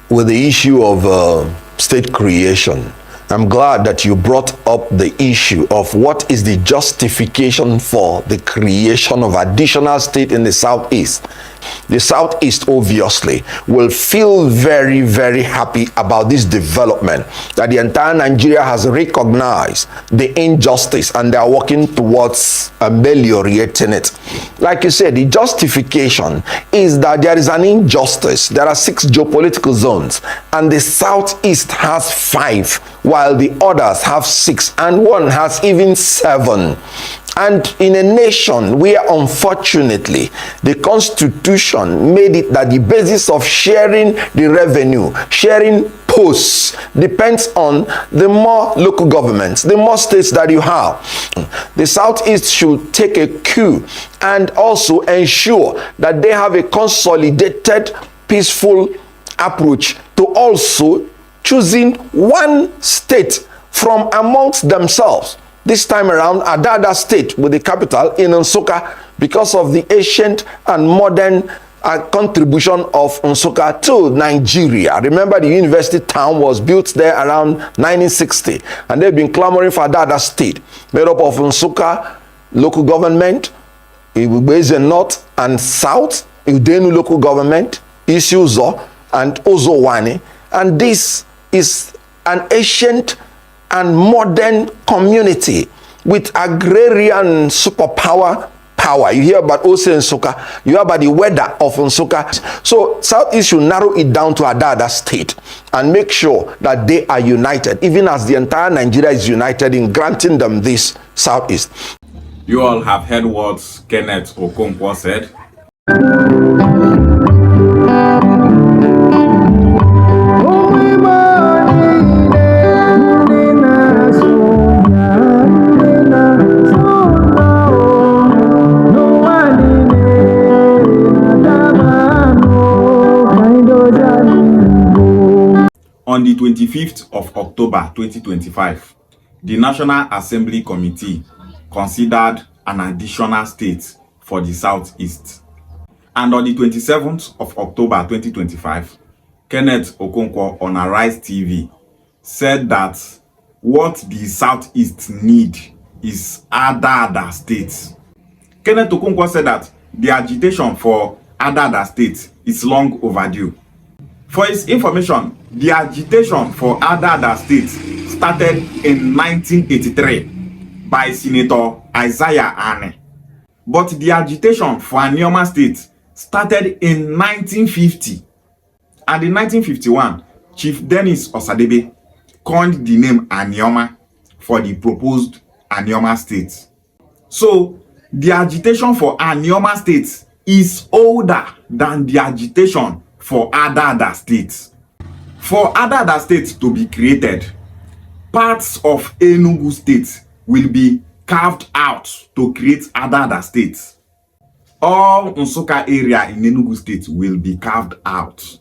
with the issue of state creation. I'm glad that you brought up the issue of what is the justification for the creation of additional state in the Southeast. The Southeast obviously will feel very, very happy about this development, that the entire Nigeria has recognized the injustice and they are working towards ameliorating it. Like you said, the justification is that there is an injustice. There are 6 geopolitical zones and the Southeast has 5, while the others have 6 and one has even 7. And in a nation where unfortunately the Constitution made it that the basis of sharing the revenue, sharing posts, depends on the more local governments, the more states that you have. The Southeast should take a cue and also ensure that they have a consolidated, peaceful approach to also choosing one state from amongst themselves. This time around, Adada state with the capital in Nsukka, because of the ancient and modern contribution of Nsukka to Nigeria. Remember, the university town was built there around 1960, and they've been clamoring for Adada state, made up of Nsukka local government, Igbo North and South, Udenu local government, Isi-Uzo, and Ozowani. And this is an ancient and modern community with agrarian superpower power. You hear about Ose Nsukka, you hear about the weather of Nsukka. So Southeast should narrow it down to Adada state and make sure that they are united, even as the entire Nigeria is united in granting them this Southeast. You all have heard what Kenneth Okonkwo said. On the 25th of October 2025, the National Assembly Committee considered an additional state for the Southeast. And on the 27th of October 2025, Kenneth Okonkwo on Arise TV said that what the Southeast need is Adada state. Kenneth Okonkwo said that the agitation for Adada state is long overdue. For his information, the agitation for Adada state started in 1983 by Senator Isaiah Ane. But the agitation for Anioma state started in 1950. And in 1951, Chief Dennis Osadebe coined the name Anioma for the proposed Anioma state. So, the agitation for Anioma state is older than the agitation for Adada state. For Adada state to be created, parts of Enugu state will be carved out to create Adada state. All Nsukka area in Enugu state will be carved out.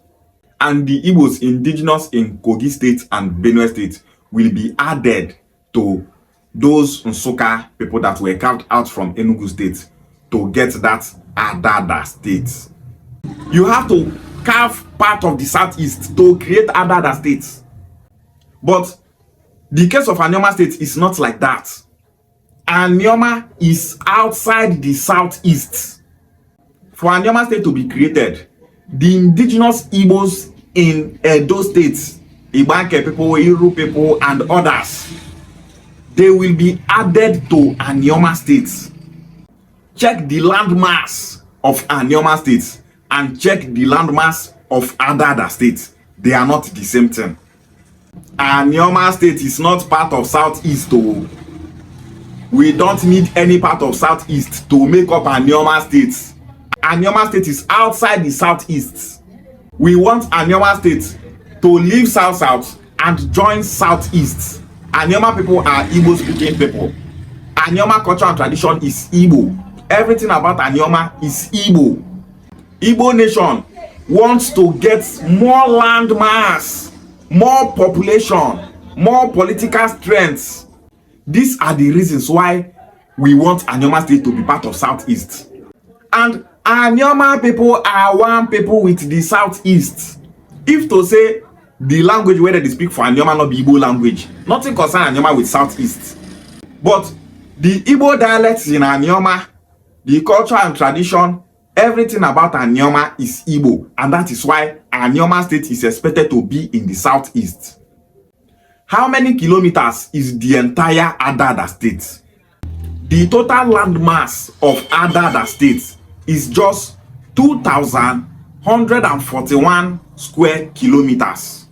And the Igbos indigenous in Kogi state and Benue state will be added to those Nsukka people that were carved out from Enugu state to get that Adada state. You have to carve part of the Southeast to create Adada states. But the case of Anioma state is not like that. Anioma is outside the Southeast. For Anioma state to be created, the indigenous Igbos in Edo states, Ibanke people, Iru people, and others, they will be added to Anioma states. Check the landmass of Anioma states and check the landmass of Adada state. They are not the same thing. Anioma state is not part of Southeast. We don't need any part of Southeast to make up Anioma state. Anioma state is outside the Southeast. We want Anioma state to leave South and join Southeast. Anioma people are Igbo speaking people. Anioma culture and tradition is Igbo. Everything about Anioma is Igbo. Igbo nation wants to get more land mass, more population, more political strength. These are the reasons why we want Anioma state to be part of Southeast. And Anioma people are one people with the Southeast. If to say the language where they speak for Anioma not be Igbo language, nothing concern Anioma with Southeast. But the Igbo dialects in Anioma, the culture and tradition, everything about Anioma is Igbo, and that is why Anioma state is expected to be in the Southeast. How many kilometers is the entire Adada state? The total landmass of Adada state is just 2,141 square kilometers.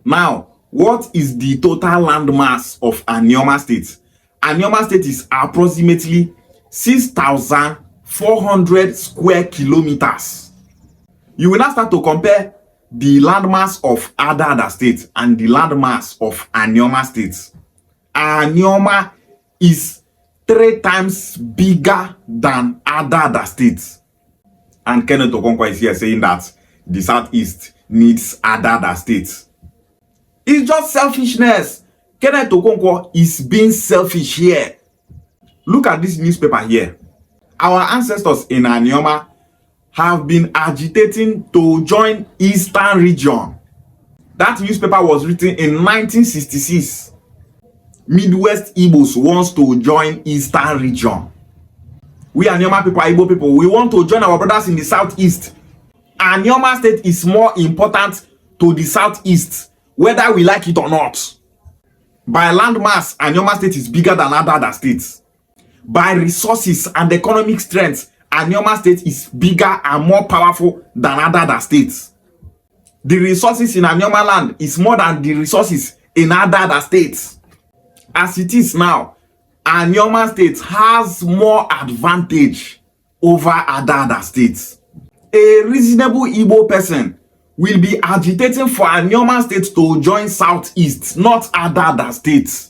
Now, what is the total landmass of Anioma state? Anioma state is approximately 6,400 square kilometers. You will now start to compare the landmass of Adada state and the landmass of Anioma state. Anioma is 3 times bigger than Adada state. And Kenneth Okonkwo is here saying that the Southeast needs Adada state. It's just selfishness. Kenneth Okonkwo is being selfish here. Look at this newspaper here. Our ancestors in Anioma have been agitating to join Eastern region. That newspaper was written in 1966. Midwest Igbos wants to join Eastern region. We Anioma people, Igbo people, we want to join our brothers in the Southeast. Anioma state is more important to the Southeast, whether we like it or not. By landmass, Anioma state is bigger than other states. By resources and economic strength, Anioma state is bigger and more powerful than other states. The resources in Anioma land is more than the resources in other states. As it is now, Anioma state has more advantage over Adada states. A reasonable Igbo person will be agitating for Anioma state to join Southeast, not Adada state.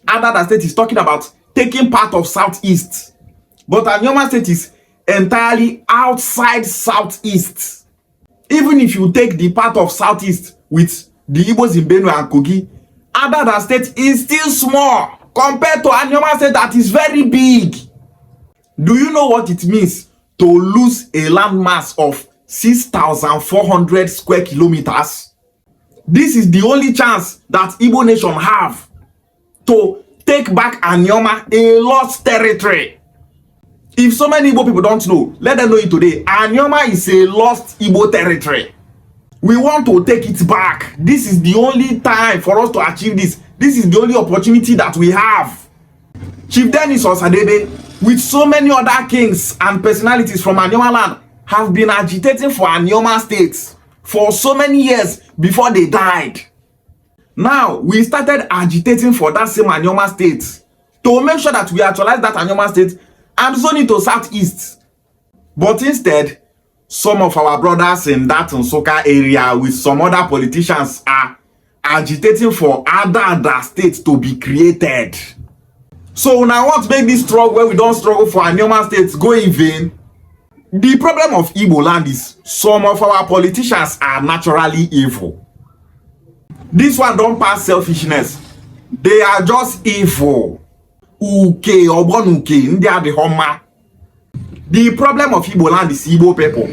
Adada state is talking about taking part of Southeast, but Anioma state is entirely outside Southeast. Even if you take the part of Southeast with the Igbos in Benue and Kogi, Adada state is still small compared to Anioma state that is very big. Do you know what it means to lose a landmass of 6,400 square kilometers? This is the only chance that Igbo nation have to take back Anioma, a lost territory. If so many Igbo people don't know, let them know it today. Anioma is a lost Igbo territory. We want to take it back. This is the only time for us to achieve this. This is the only opportunity that we have. Chief Dennis Osadebe, with so many other kings and personalities from Anioma land, have been agitating for Anioma state for so many years before they died. Now, we started agitating for that same Anioma state to make sure that we actualize that Anioma state and zone it to Southeast. But instead, some of our brothers in that Nsukka area with some other politicians are agitating for Adada state to be created. So now what make this struggle where we don't struggle for Anioma state go in vain? The problem of Igbo land is some of our politicians are naturally evil. This one don't pass selfishness. They are just evil. Uke obon uke, ndị are the Homa. The problem of Igbo land is Igbo people.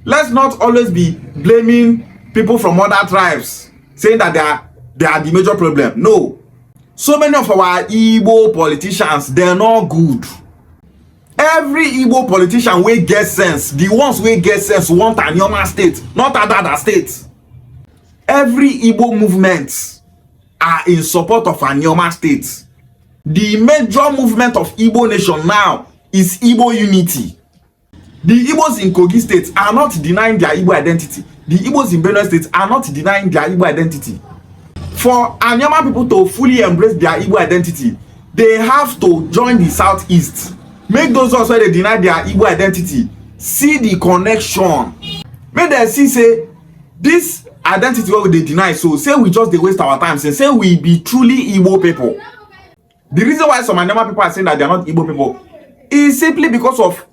Let's not always be blaming people from other tribes, saying that they are the major problem. No. So many of our Igbo politicians, they're not good. Every Igbo politician will get sense. The ones will get sense want Anioma state, not Adada state. Every Igbo movement are in support of Anioma state. The major movement of Igbo nation now is Igbo unity. The Igbos in Kogi state are not denying their Igbo identity. The Igbos in Benue state are not denying their Igbo identity. For Anioma people to fully embrace their Igbo identity, they have to join the Southeast. Make those ones where they deny their Igbo identity see the connection. Make them see say this identity what they deny, so say we just they waste our time, say we be truly Igbo people. The reason why some Anioma people are saying that they are not Igbo people is simply because of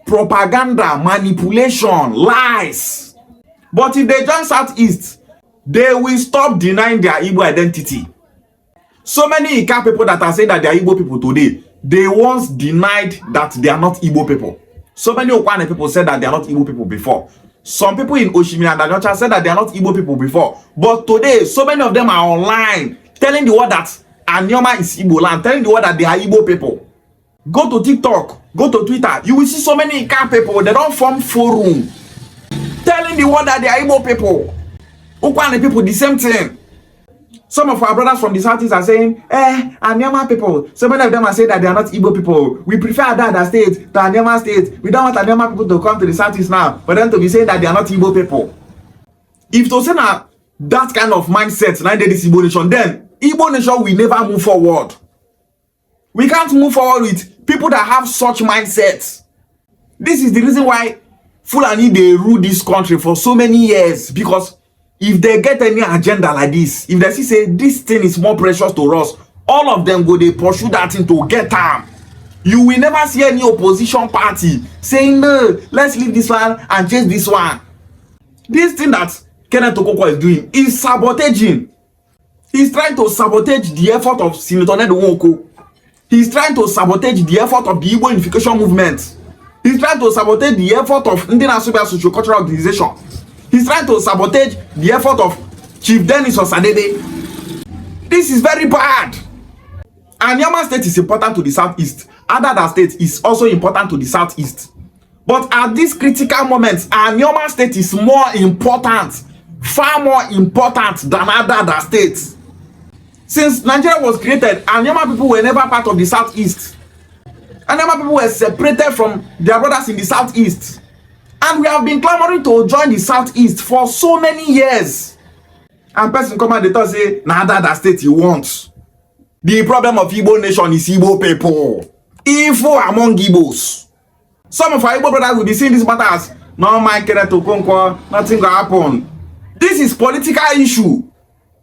propaganda, manipulation, lies. But if they join Southeast, they will stop denying their Igbo identity. So many Ika people that are saying that they are Igbo people today, they once denied that they are not Igbo people. So many Okwane people said that they are not Igbo people before. Some people in Oshimiri and Anyocha said that they are not Igbo people before. But today, so many of them are online telling the world that Anioma is Igbo land, telling the world that they are Igbo people. Go to TikTok, go to Twitter. You will see so many Ika people. They don't form forum telling the world that they are Igbo people. Ukwane people, the same thing. Some of our brothers from the southeast are saying, Anioma people. So many of them are saying that they are not Igbo people. We prefer Adada state to Anioma state. We don't want Anioma people to come to the southeast now, for them to be saying that they are not Igbo people. If to say that kind of mindset, now this Igbo nation, then Igbo nation will never move forward. We can't move forward with people that have such mindsets. This is the reason why Fulani, they rule this country for so many years, because if they get any agenda like this, if they say this thing is more precious to us, all of them go, they pursue that thing to get time. You will never see any opposition party saying, no, let's leave this one and change this one. This thing that Kenneth Okoko is doing is sabotaging. He's trying to sabotage the effort of Senator Ned Nwoko. He's trying to sabotage the effort of the Igbo unification movement. He's trying to sabotage the effort of Indian Asubia Socio-Cultural Organization. He's trying to sabotage the effort of Chief Dennis Osadebe. This is very bad. Anioma State is important to the southeast. Adada State is also important to the southeast. But at this critical moment, Anioma State is more important, far more important than Adada State. Since Nigeria was created, Anioma people were never part of the southeast. Anioma people were separated from their brothers in the southeast. And we have been clamoring to join the southeast for so many years. And person come and they talk say, nah, Adada State he wants. The problem of Igbo nation is Igbo people. Evil among Igbos. Some of our Igbo brothers will be seeing this matter as, no man Kenneth Okonkwo, nothing will happen. This is political issue.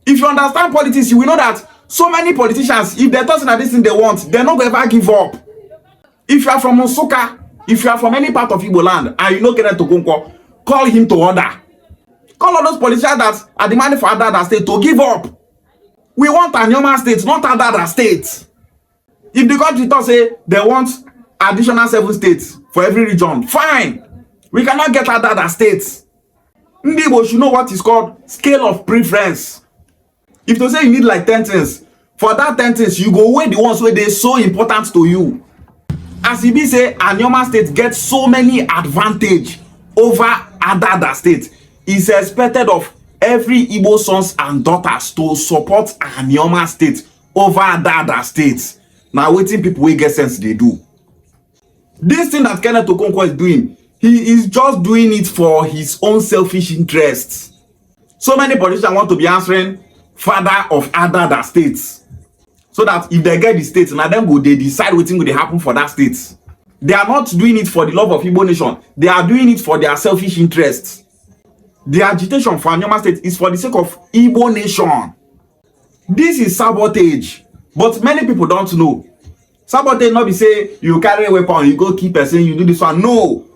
If you understand politics, you will know that so many politicians, if they're talking about this thing they want, they're not going to ever give up. If you are from Nsukka, if you are from any part of Igbo land and you know Kenneth Okonkwo, call him to order. Call all those politicians that are demanding for Adada State to give up. We want Anioma State, not Adada State. If the country talks say they want additional 7 states for every region, fine. We cannot get Adada State. Igbo should know what is called scale of preference. If they say you need like 10 things, for that 10 things, you go weigh the ones where they're so important to you. As e be say Anioma State gets so many advantage over Adada State, it's expected of every Igbo sons and daughters to support Anioma State over Adada State. Now waiting people will get sense they do. This thing that Kenneth Okonkwo is doing, he is just doing it for his own selfish interests. So many politicians want to be answering father of Adada States. So that if they get the state, now them go they decide what thing will happen for that state. They are not doing it for the love of Igbo nation. They are doing it for their selfish interests. The agitation for Anioma State is for the sake of Igbo nation. This is sabotage. But many people don't know. Sabotage not be say you carry a weapon, you go keep person, you do this one. No.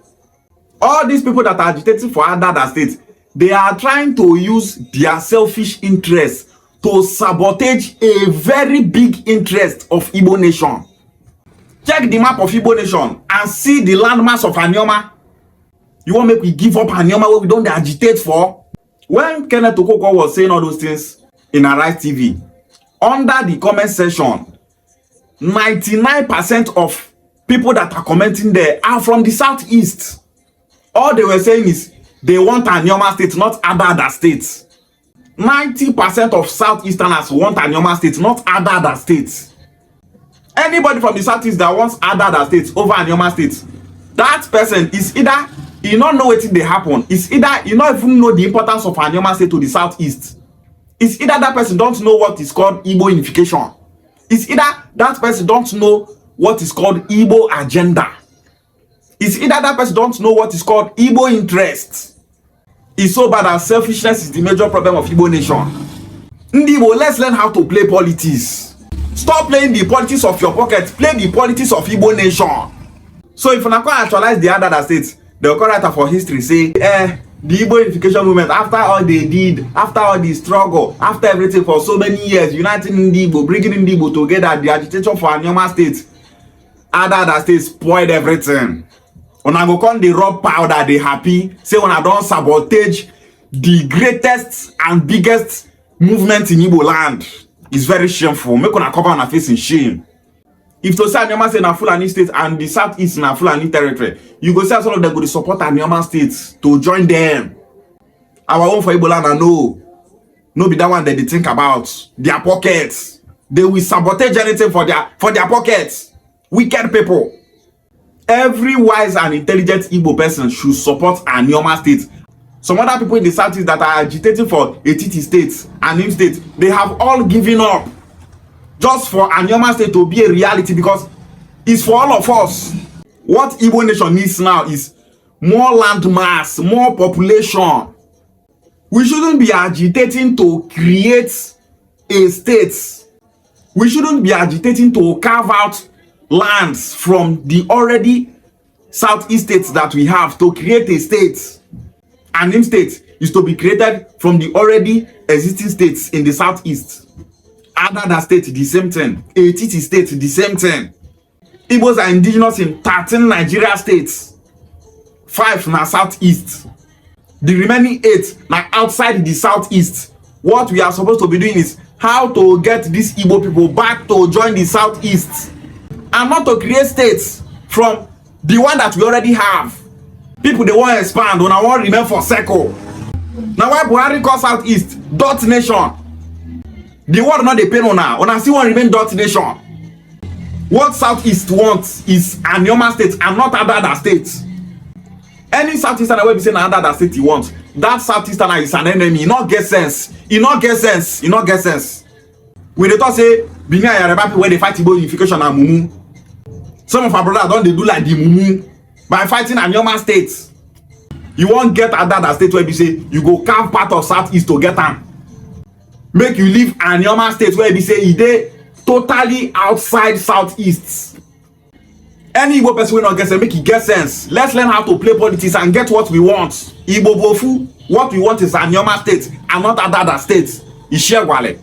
All these people that are agitating for Adada State, they are trying to use their selfish interests to sabotage a very big interest of Igbo nation. Check the map of Igbo nation and see the landmass of Anioma. You want make we give up Anioma where we don't agitate for? When Kenneth Okoko was saying all those things in Arise TV, under the comment section, 99% of people that are commenting there are from the southeast. All they were saying is they want Anioma State, not Adada State. 90% of Southeasterners want Anioma State, not Adada State. Anybody from the Southeast that wants Adada State over Anioma State, that person is either you not know what they happen, it's either you not even know the importance of Anioma State to the Southeast. It's either that person don't know what is called Igbo unification. It's either that person don't know what is called Igbo agenda. It's either that person don't know what is called Igbo interest. It's so bad that selfishness is the major problem of Igbo nation. Igbo, let's learn how to play politics. Stop playing the politics of your pocket. Play the politics of Igbo nation. So if you can actualize the Adada State, the writer for history say, the Igbo unification movement, after all they did, after all the struggle, after everything for so many years, uniting Igbo, bringing Igbo together, the agitation for Anioma State, Adada State spoiled everything. Una go come the rub powder, they happy, say una don sabotage the greatest and biggest movement in Igbo land. It's very shameful. Make una cover una face in shame. If to say Anioma say na Fulani state and the southeast na Fulani territory, you go say some of them go to support Anioma state to join them. Our own for Igbo land, I know. No be that one that they think about. Their pockets. They will sabotage anything for their pockets. Wicked people. Every wise and intelligent Igbo person should support Anioma state. Some other people in the southeast that are agitating for Etiti state and Nim state, they have all given up just for Anioma state to be a reality, because it's for all of us. What Igbo nation needs now is more land mass, more population. We shouldn't be agitating to create a state. We shouldn't be agitating to carve out lands from the already southeast states that we have to create a state. And Nim state is to be created from the already existing states in the southeast. Adada state, the same thing. Etiti state, the same thing. Igbos are indigenous in 13 Nigeria states. 5 na southeast. The remaining 8 na outside the southeast. What we are supposed to be doing is how to get these Igbo people back to join the southeast, and not to create states from the one that we already have. People, they want to expand, and I want to remain for circle. Now why Buhari call southeast dot nation? The word not the pain on now. I still want to remain dot nation. What southeast wants is Anioma state and not Adada state. Any southeasterner will be saying Adada state he wants. That southeasterner is an enemy. He not get sense. He not get sense. He not get sense. When they talk say Benin and Yoruba people when they fight Igbo unification and mumu. Some of our brothers don't they do like the mumu by fighting Anioma state. You won't get Adada state where you say you go carve part of southeast to get them. Make you leave Anioma state where you say e dey totally outside southeast. Any Igbo person will not get sense, make it get sense. Let's learn how to play politics and get what we want. Igbo bofu, what we want is Anioma state and not Adada state. Ishegwale.